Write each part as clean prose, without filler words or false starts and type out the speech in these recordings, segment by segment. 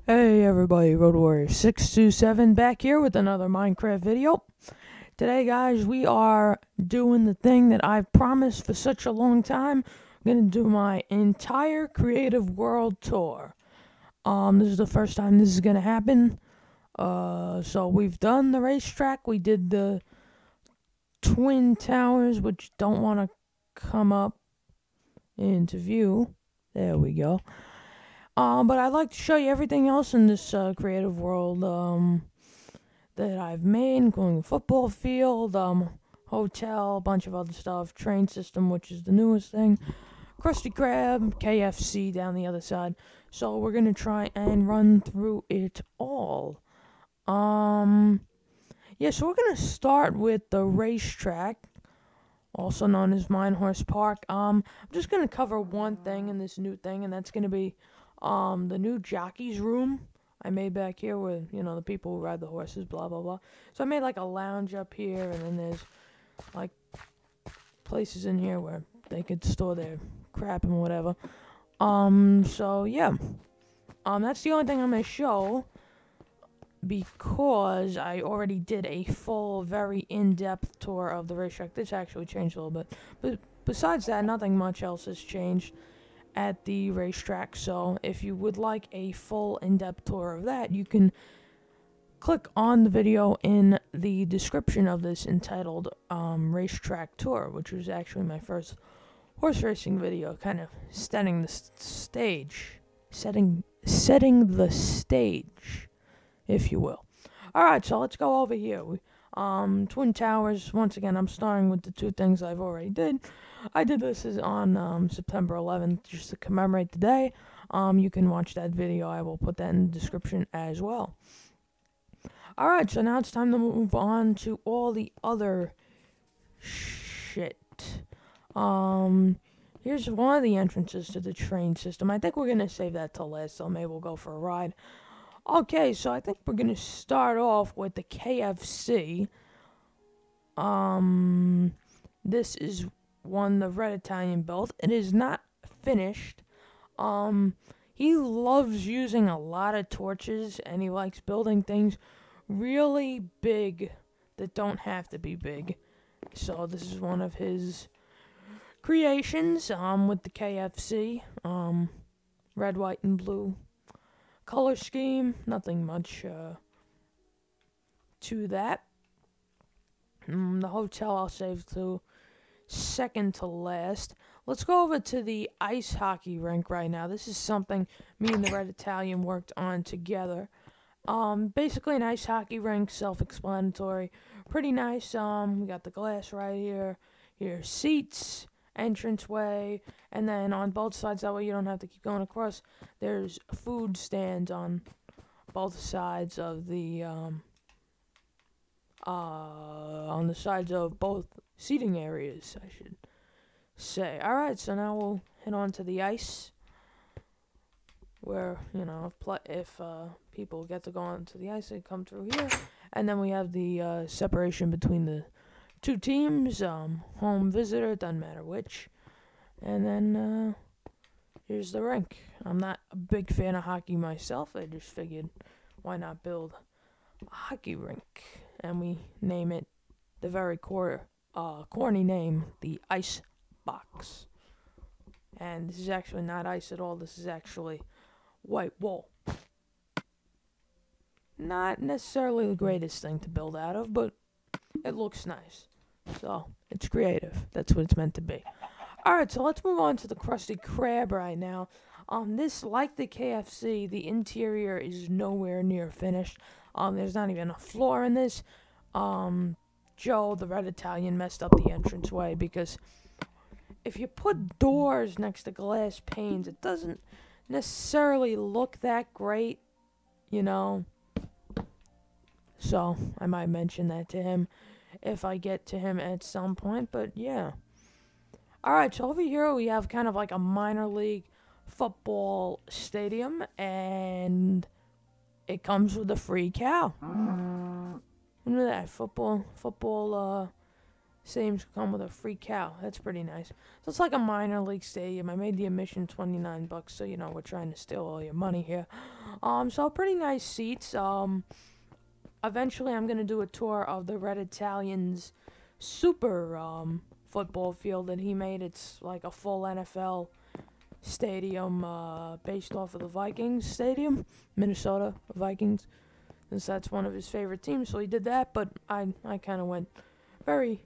Hey everybody, Road Warrior 627 back here with another Minecraft video. Today guys, we are doing the thing that I've promised for such a long time. I'm gonna do my entire creative world tour. This is the first time this is gonna happen. So we've done the racetrack, we did the Twin Towers, which don't wanna come up into view. There we go. But I'd like to show you everything else in this creative world that I've made, including a football field, hotel, a bunch of other stuff, train system, which is the newest thing, Krusty Krab, KFC down the other side. So we're gonna try and run through it all. Yeah, so we're gonna start with the racetrack, also known as Mine Horse Park. I'm just gonna cover one thing in this new thing, and that's gonna be the new jockey's room I made back here with, the people who ride the horses, blah, blah, blah. So I made, like, a lounge up here, and then there's, like, places in here where they could store their crap and whatever. So, yeah. That's the only thing I'm gonna show, because I already did a full, very in-depth tour of the racetrack. This actually changed a little bit. But besides that, nothing much else has changed at the racetrack. So if you would like a full in-depth tour of that, you can click on the video in the description of this entitled racetrack tour, which was actually my first horse racing video, kind of setting the stage, setting the stage, if you will. Alright, so let's go over here. Twin Towers, once again, I'm starting with the two things I've already did. I did this on September 11th, just to commemorate the day. You can watch that video. I will put that in the description as well. Alright, so now it's time to move on to all the other shit. Here's one of the entrances to the train system. I think we're going to save that till last, so maybe we'll go for a ride. Okay, so I think we're going to start off with the KFC. This is one the Red Italian built. It is not finished. He loves using a lot of torches, and he likes building things really big that don't have to be big. So this is one of his creations, with the KFC, red, white, and blue color scheme. Nothing much to that. The hotel I'll save to second to last. Let's go over to the ice hockey rink right now. This is something me and the Red Italian worked on together. Basically an ice hockey rink, self-explanatory. Pretty nice. We got the glass right here. Here's seats, entranceway, and then on both sides, that way you don't have to keep going across, there's food stands on both sides of the on the sides of both seating areas, I should say. Alright, so now we'll head on to the ice, where, if people get to go onto the ice, they come through here. And then we have the separation between the two teams, home, visitor, doesn't matter which. And then here's the rink. I'm not a big fan of hockey myself. I just figured, why not build a hockey rink? And we name it the very corny name, the Ice Box. And this is actually not ice at all. This is actually white wool. Not necessarily the greatest thing to build out of, but it looks nice. So, it's creative. That's what it's meant to be. Alright, so let's move on to the Krusty Krab right now. This, like the KFC, the interior is nowhere near finished. There's not even a floor in this. Joe, the Red Italian, messed up the entranceway because if you put doors next to glass panes, it doesn't necessarily look that great, So, I might mention that to him if I get to him at some point, but yeah. Alright, so over here we have kind of like a minor league football stadium, and it comes with a free cow. Look at that, football stadiums come with a free cow. That's pretty nice. So it's like a minor league stadium. I made the admission $29, so we're trying to steal all your money here. So pretty nice seats. Eventually I'm gonna do a tour of the Red Italian's super football field that he made. It's like a full NFL stadium based off of the Vikings stadium, Minnesota Vikings, since that's one of his favorite teams. So he did that, but I kind of went very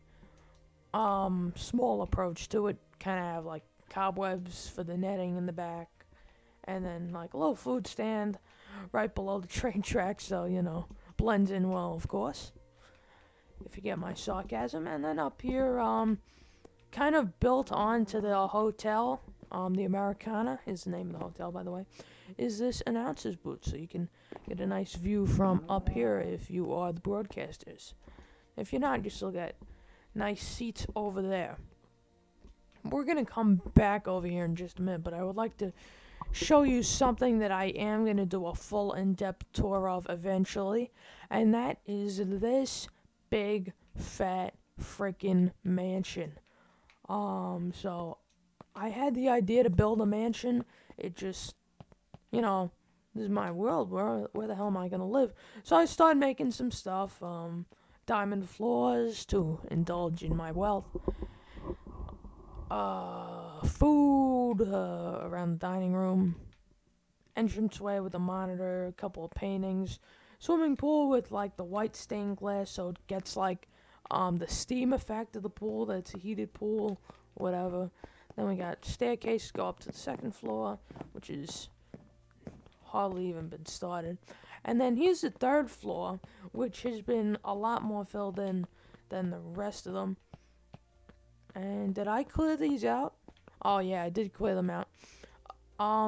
small approach to it. Kind of have like cobwebs for the netting in the back, and then like a little food stand right below the train tracks, so blends in well, of course, if you get my sarcasm. And then up here, kind of built onto the hotel, the Americana is the name of the hotel, by the way, is this announcer's booth, so you can get a nice view from up here if you are the broadcasters. If you're not, you still get nice seats over there. We're gonna come back over here in just a minute, but I would like to show you something that I am gonna do a full in-depth tour of eventually, and that is this big fat freaking mansion. So I had the idea to build a mansion. It just, this is my world. Where the hell am I gonna live? So I started making some stuff, diamond floors to indulge in my wealth. Food around the dining room, entranceway with a monitor, a couple of paintings, swimming pool with like the white stained glass, so it gets like the steam effect of the pool. That's a heated pool, whatever. Then we got staircase go up to the second floor, which is hardly even been started. And then here's the third floor, which has been a lot more filled in than the rest of them. And did I clear these out? Oh yeah, I did clear them out.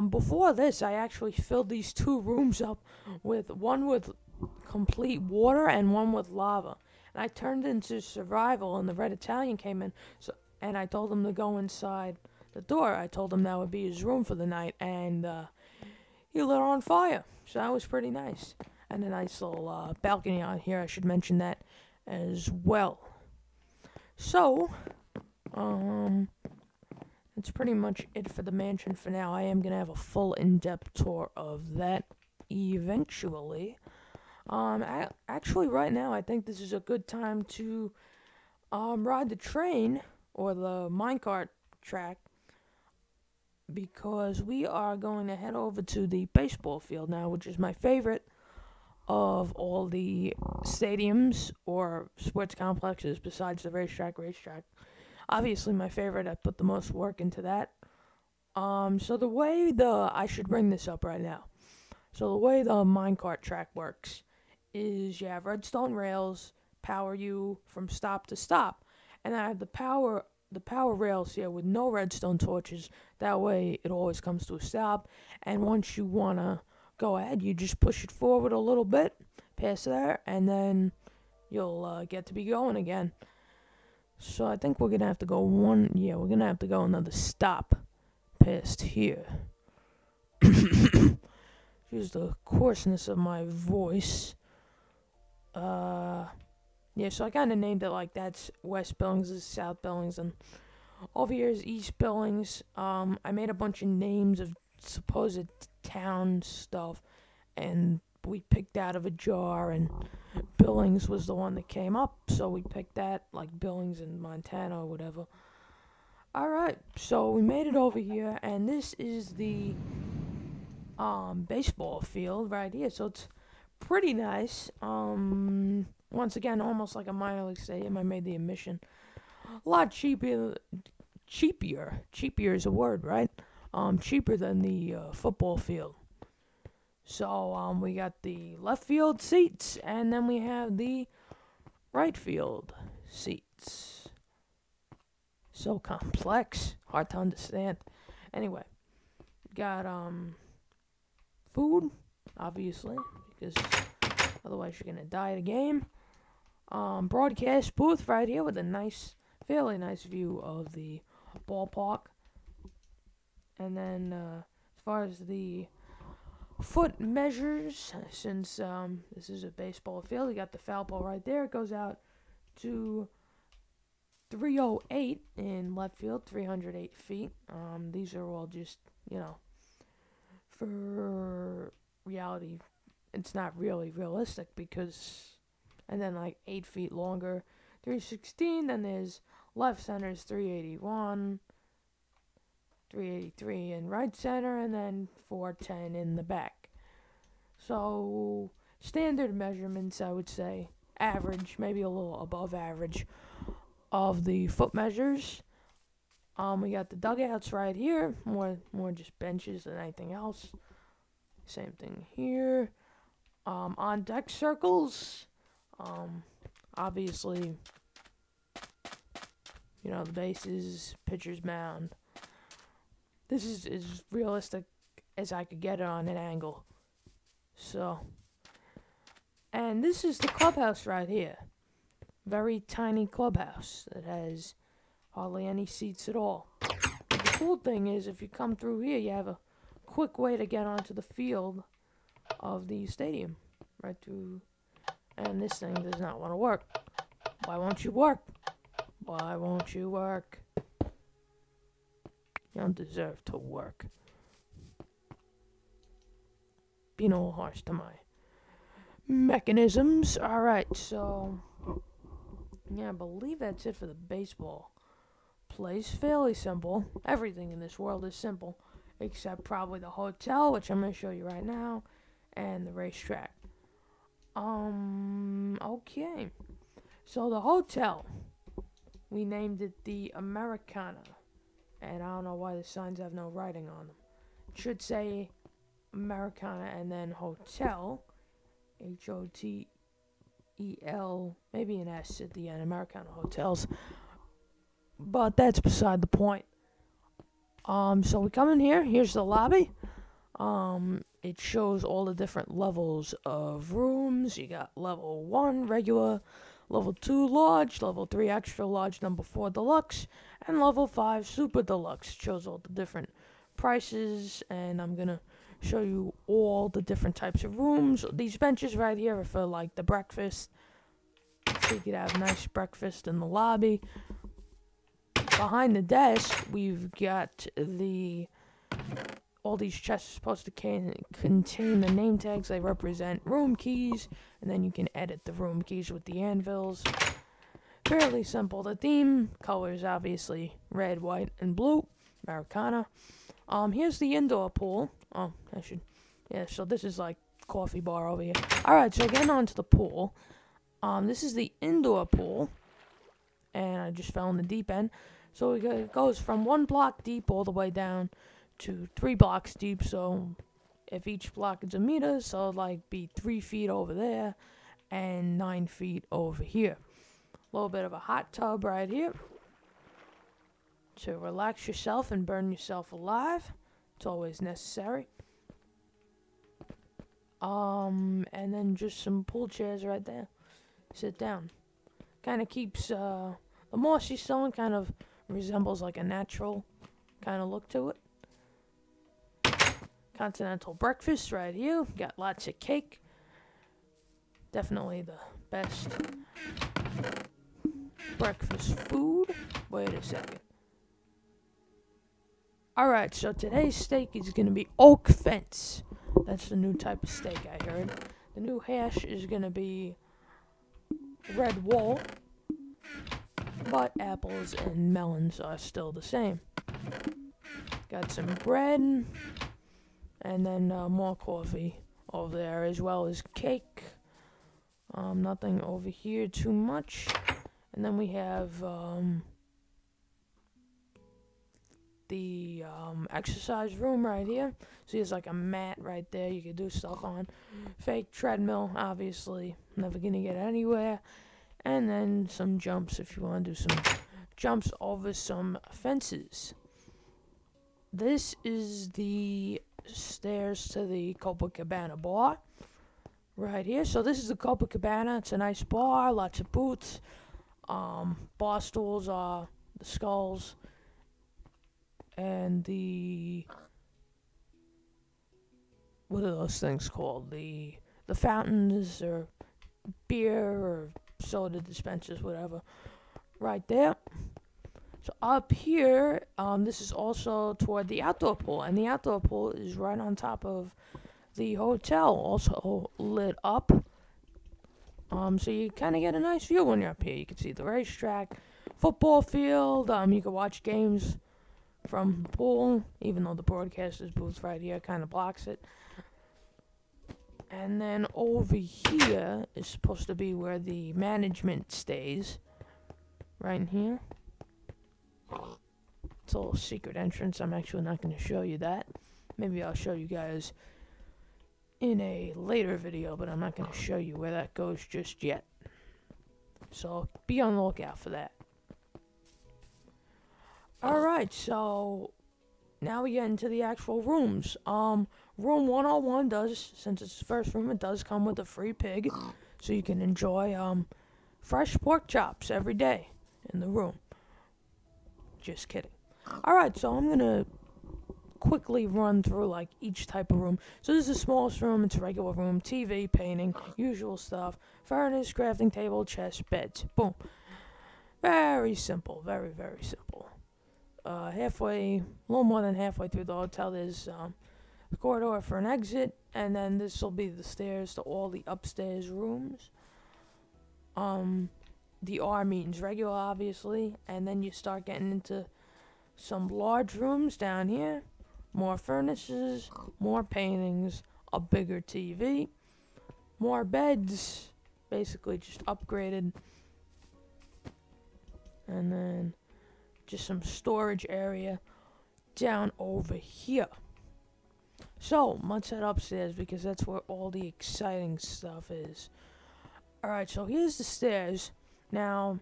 Before this, I actually filled these two rooms up with one with complete water and one with lava. And I turned into survival, and the Red Italian came in, and I told him to go inside the door. I told him that would be his room for the night, and he lit on fire. So that was pretty nice. And a nice little balcony out here, I should mention that as well. So, that's pretty much it for the mansion for now. I am going to have a full in-depth tour of that eventually. Actually, right now, I think this is a good time to ride the train or the minecart track, because we are going to head over to the baseball field now, which is my favorite of all the stadiums or sports complexes besides the racetrack. Obviously my favorite. I put the most work into that. So the way I should bring this up right now. So the way the minecart track works is you have redstone rails power you from stop to stop, and I have the power rails here with no redstone torches. That way it always comes to a stop, and once you wanna go ahead, you just push it forward a little bit past there, and then you'll get to be going again. So I think we're gonna have to go we're gonna have to go another stop past here. Here's the coarseness of my voice. Yeah, so I kind of named it like that's West Billings, this is South Billings, and over here is East Billings. I made a bunch of names of supposed town stuff, and we picked out of a jar, and Billings was the one that came up, so we picked that, like Billings in Montana or whatever. Alright, so we made it over here, and this is the baseball field right here, so it's pretty nice. Once again, almost like a minor league stadium. I made the admission a lot cheaper is a word, right? Cheaper than the football field. So we got the left field seats, and then we have the right field seats. So complex, hard to understand. Anyway, got food, obviously, because otherwise you're gonna die at a game. Broadcast booth right here with a fairly nice view of the ballpark. And then as far as the foot measures, since this is a baseball field, you got the foul ball right there. It goes out to 308 in left field, 308 feet. These are all just, you know, for reality. It's not really realistic because, and then like 8 feet longer, 316. Then there's left center is 381, 383 in right center, and then 410 in the back. So standard measurements, I would say, average, maybe a little above average of the foot measures. We got the dugouts right here, more just benches than anything else. Same thing here. On deck circles, obviously, you know, the bases, pitcher's mound. This is as realistic as I could get it on an angle. So, and this is the clubhouse right here. Very tiny clubhouse that has hardly any seats at all. But the cool thing is, if you come through here, you have a quick way to get onto the field of the stadium. Right through, and this thing does not want to work. Why won't you work? Why won't you work? You don't deserve to work. Be no harsh to my mechanisms. Alright, so yeah, I believe that's it for the baseball place. Fairly simple. Everything in this world is simple, except probably the hotel, which I'm going to show you right now, and the racetrack. Okay. So the hotel, we named it the Americana, and I don't know why the signs have no writing on them. It should say Americana and then hotel, Hotel, maybe an S at the end, Americana Hotels. But that's beside the point. So we come in here. Here's the lobby. It shows all the different levels of rooms. You got level 1 regular, level 2 large, level 3 extra large, number 4 deluxe, and level 5 super deluxe. It shows all the different prices, and I'm gonna show you all the different types of rooms. These benches right here are for like the breakfast, so you could have a nice breakfast in the lobby. Behind the desk, we've got all these chests are supposed to contain the name tags. They represent room keys, and then you can edit the room keys with the anvils. Fairly simple. The theme colors, obviously, red, white, and blue. Americana. Here's the indoor pool. So this is like coffee bar over here. Alright, so getting on to the pool. This is the indoor pool, and I just fell in the deep end. So it goes from 1 block deep all the way down to 3 blocks deep. So if each block is a meter, so it'll like be 3 feet over there and 9 feet over here. A little bit of a hot tub right here to relax yourself and burn yourself alive. It's always necessary. And then just some pool chairs right there. Sit down. Kind of keeps the mossy stone kind of resembles like a natural kind of look to it. Continental breakfast right here. Got lots of cake. Definitely the best breakfast food. Wait a second. Alright, so today's steak is going to be oak fence. That's the new type of steak I heard. The new hash is going to be red wool, but apples and melons are still the same. Got some bread, and then more coffee over there, as well as cake. Nothing over here too much. And then we have the exercise room right here. So there's like a mat right there you can do stuff on. Fake treadmill, obviously, never gonna get anywhere. And then some jumps if you want to do some jumps over some fences. This is the stairs to the Copacabana bar right here. So this is the Copacabana. It's a nice bar, lots of booths. Bar stools are the skulls, and the, what are those things called? The fountains, or beer or soda dispensers, whatever, right there. So up here, this is also toward the outdoor pool, and the outdoor pool is right on top of the hotel, also lit up. So you kind of get a nice view when you're up here. You can see the racetrack, football field. You can watch games from the pool, even though the broadcaster's booth right here kind of blocks it. And then over here is supposed to be where the management stays. Right in here. It's a little secret entrance. I'm actually not going to show you that. Maybe I'll show you guys in a later video, but I'm not going to show you where that goes just yet. So be on the lookout for that. Alright, so now we get into the actual rooms. Room 101 does, since it's the first room, it does come with a free pig. So you can enjoy fresh pork chops every day in the room. Just kidding. Alright, so I'm gonna quickly run through like each type of room. So this is the smallest room. It's a regular room. TV, painting, usual stuff. Furnace, crafting table, chest, beds. Boom. Very simple. Very, very simple. Halfway, a little more than halfway through the hotel, there's a corridor for an exit, and then this will be the stairs to all the upstairs rooms. The R means regular, obviously, and then you start getting into some large rooms down here. More furnaces, more paintings, a bigger TV, more beds, basically just upgraded, and then just some storage area down over here. So, let's head upstairs because that's where all the exciting stuff is. Alright, so here's the stairs. Now,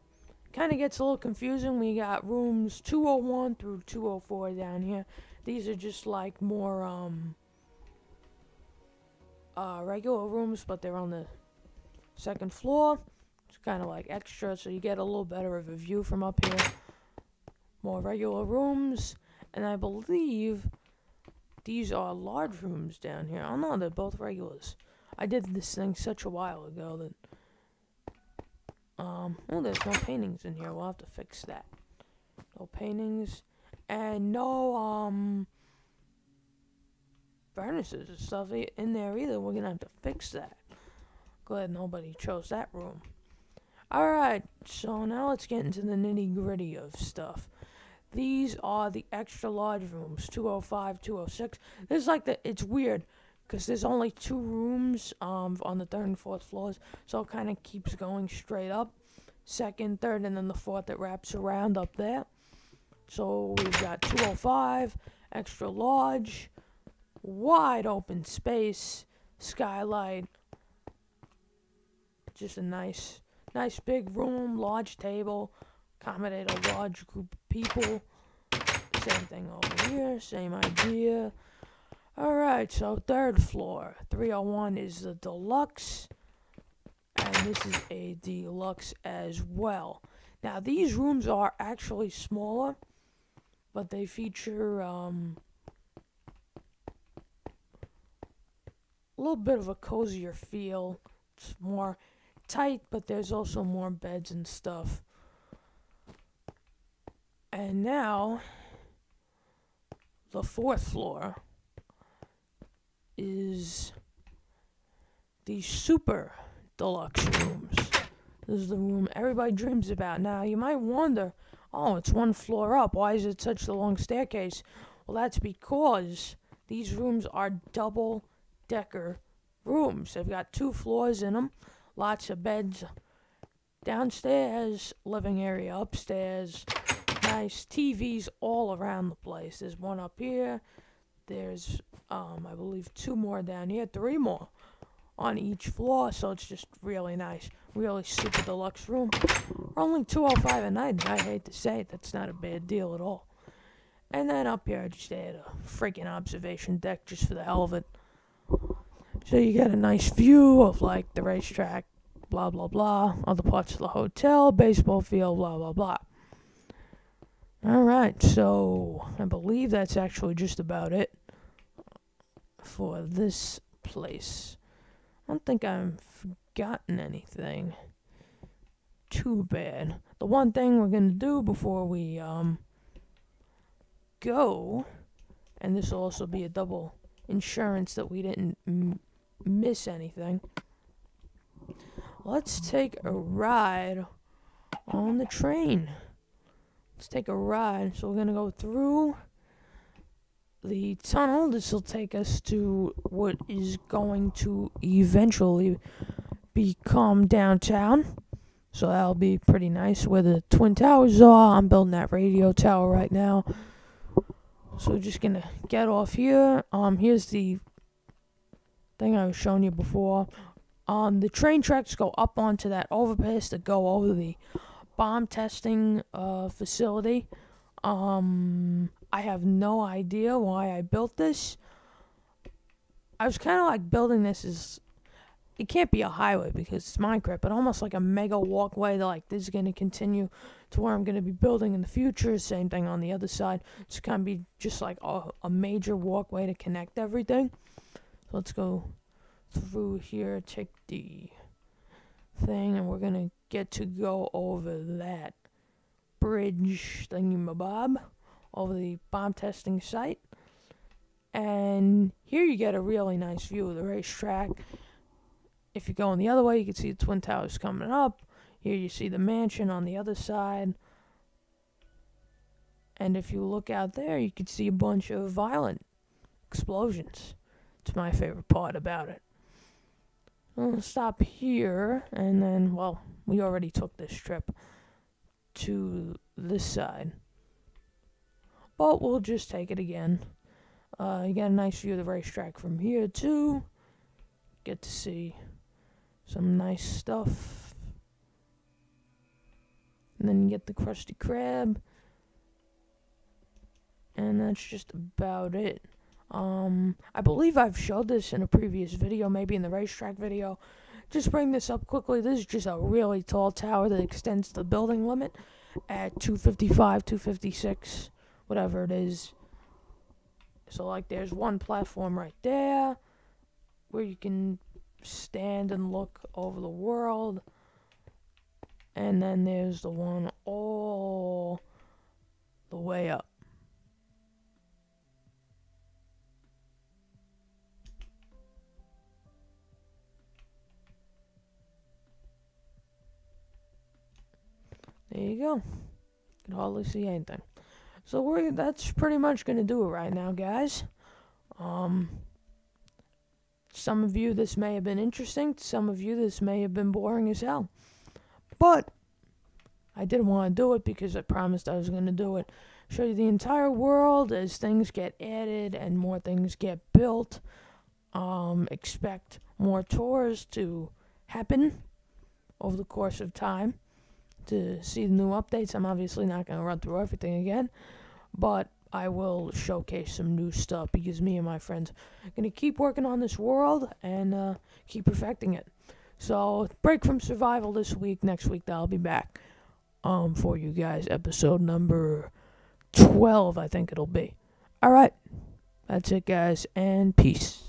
kind of gets a little confusing. We got rooms 201 through 204 down here. These are just like more regular rooms, but they're on the second floor. It's kind of like extra, so you get a little better of a view from up here. More regular rooms, and I believe these are large rooms down here. Oh no, they're both regulars. I did this thing such a while ago that oh, there's no paintings in here. We'll have to fix that. No paintings. And no, furnaces and stuff in there either. We're gonna have to fix that. Glad nobody chose that room. Alright, so now let's get into the nitty gritty of stuff. These are the extra large rooms, 205, 206. This is like it's weird, because there's only 2 rooms on the 3rd and 4th floors, so it kind of keeps going straight up. 2nd, 3rd, and then the 4th that wraps around up there. So we've got 205, extra large, wide open space, skylight, just a nice big room, large table, accommodate a large group of people. Same thing over here, same idea. Alright, so 3rd floor, 301 is the deluxe, and this is a deluxe as well. Now these rooms are actually smaller, but they feature a little bit of a cozier feel. It's more tight, but there's also more beds and stuff. And now the 4th floor is the super deluxe rooms. This is the room everybody dreams about. Now you might wonder, oh, it's 1 floor up. Why is it such a long staircase? Well, that's because these rooms are double-decker rooms. They've got 2 floors in them, lots of beds downstairs, living area upstairs, nice TVs all around the place. There's one up here. There's, I believe 2 more down here, 3 more on each floor, so it's just really nice. Really super deluxe room. For only $205 a night, I hate to say it, that's not a bad deal at all. And then up here, I just add a freaking observation deck just for the hell of it. So you get a nice view of like the racetrack, blah blah blah, other parts of the hotel, baseball field, blah blah blah. Alright, so I believe that's actually just about it for this place. I don't think I've forgotten anything. too bad. The one thing we're gonna do before we go, and this will also be a double insurance that we didn't miss anything. Let's take a ride on the train. Let's take a ride. So we're gonna go through the tunnel. This will take us to what is going to eventually become downtown. So that'll be pretty nice where the Twin Towers are. I'm building that radio tower right now. So we're just gonna get off here. Here's the thing I was showing you before. The train tracks go up onto that overpass that go over the bomb testing facility. I have no idea why I built this. I was kind of like building this as, it can't be a highway because it's Minecraft, but almost like a mega walkway that like this is going to continue to where I'm going to be building in the future. Same thing on the other side. It's going to be just like a major walkway to connect everything. So let's go through here, take the thing, and we're going to get to go over that bridge thingy-mabob over the bomb testing site. And here you get a really nice view of the racetrack. If you go on the other way, you can see the Twin Towers coming up. Here you see the mansion on the other side. And if you look out there, you can see a bunch of violent explosions. It's my favorite part about it. I'll stop here, and then, well, we already took this trip to this side. But we'll just take it again. You get a nice view of the racetrack from here, too. Get to see some nice stuff. And then you get the Krusty Krab. And that's just about it. I believe I've showed this in a previous video, maybe in the racetrack video. Just bring this up quickly. This is just a really tall tower that extends the building limit at 255, 256, whatever it is. So, like, there's one platform right there where you can stand and look over the world. And then there's the one all the way up. There you go. You can hardly see anything. So that's pretty much going to do it right now, guys. Some of you, this may have been interesting. Some of you, this may have been boring as hell. But I didn't want to do it because I promised I was going to do it. Show you the entire world as things get added and more things get built. Expect more tours to happen over the course of time to see the new updates. I'm obviously not going to run through everything again, but I will showcase some new stuff because me and my friends are going to keep working on this world and keep perfecting it. So, break from survival this week. Next week, I'll be back for you guys. Episode number 12, I think it'll be. Alright, that's it, guys, and peace.